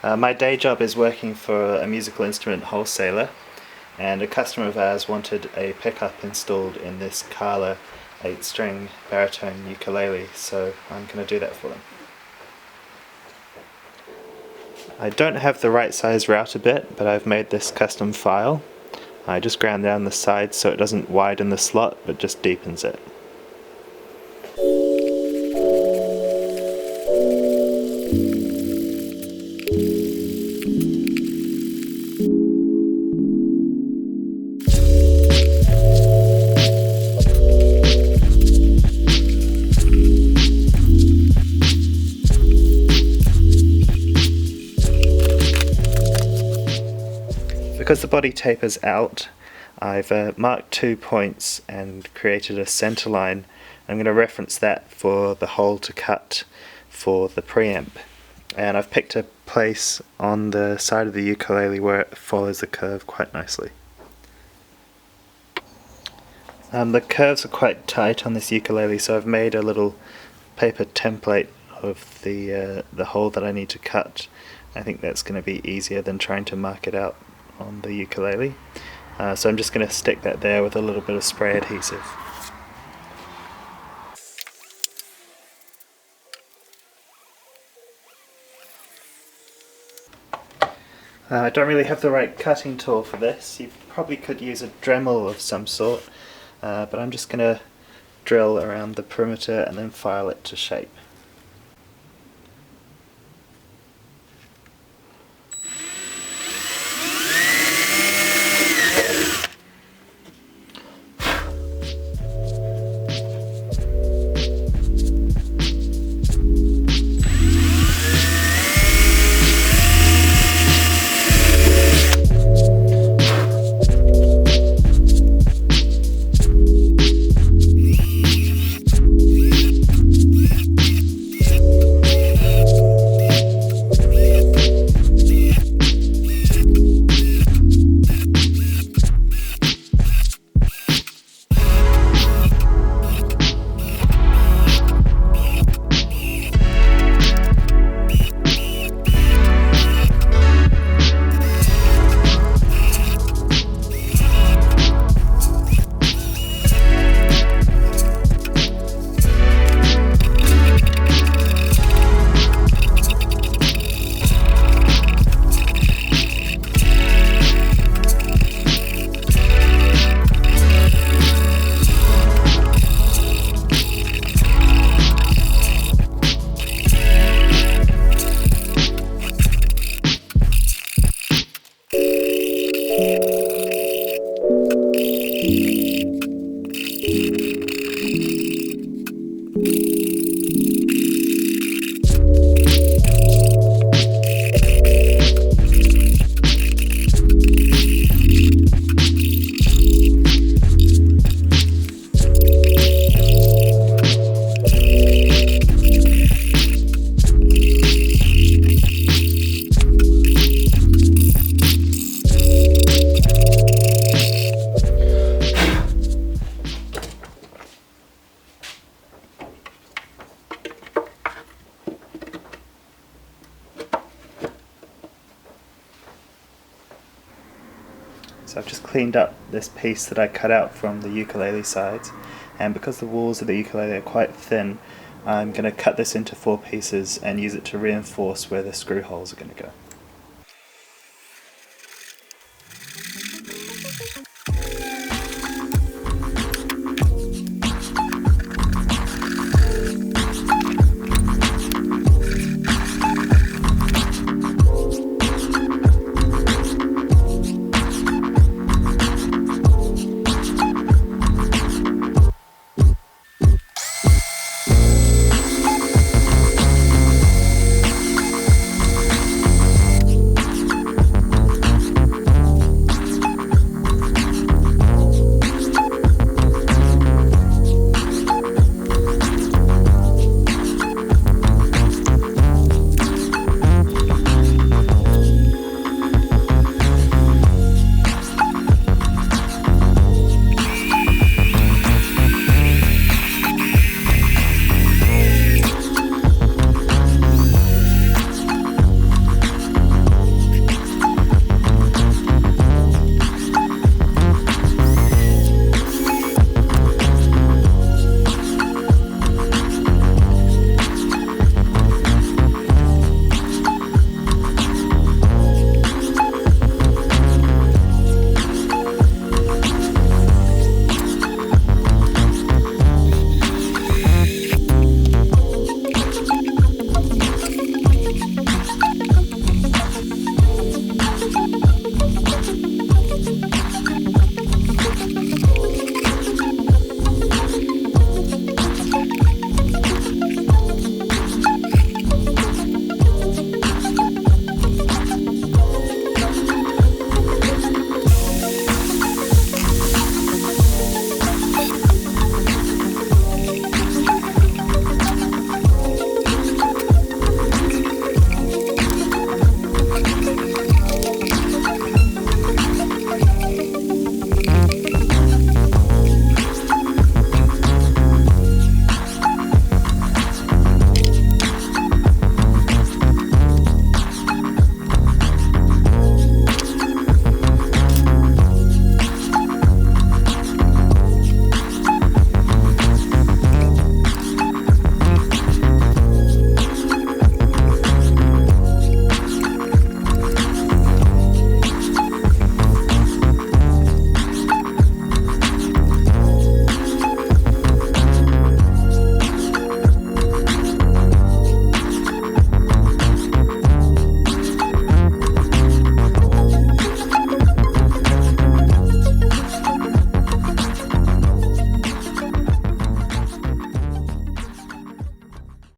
My day job is working for a musical instrument wholesaler, and a customer of ours wanted a pickup installed in this Kala 8-string baritone ukulele, so I'm going to do that for them. I don't have the right size router bit, but I've made this custom file. I just ground down the sides so it doesn't widen the slot, but just deepens it. Because the body tapers out, I've marked 2 points and created a center line. I'm going to reference that for the hole to cut for the preamp. And I've picked a place on the side of the ukulele where it follows the curve quite nicely. The curves are quite tight on this ukulele, so I've made a little paper template of the hole that I need to cut. I think that's going to be easier than trying to mark it out on the ukulele. So I'm just going to stick that there with a little bit of spray adhesive. I don't really have the right cutting tool for this. You probably could use a Dremel of some sort, but I'm just going to drill around the perimeter and then file it to shape. So I've just cleaned up this piece that I cut out from the ukulele sides, and because the walls of the ukulele are quite thin, I'm going to cut this into 4 pieces and use it to reinforce where the screw holes are going to go.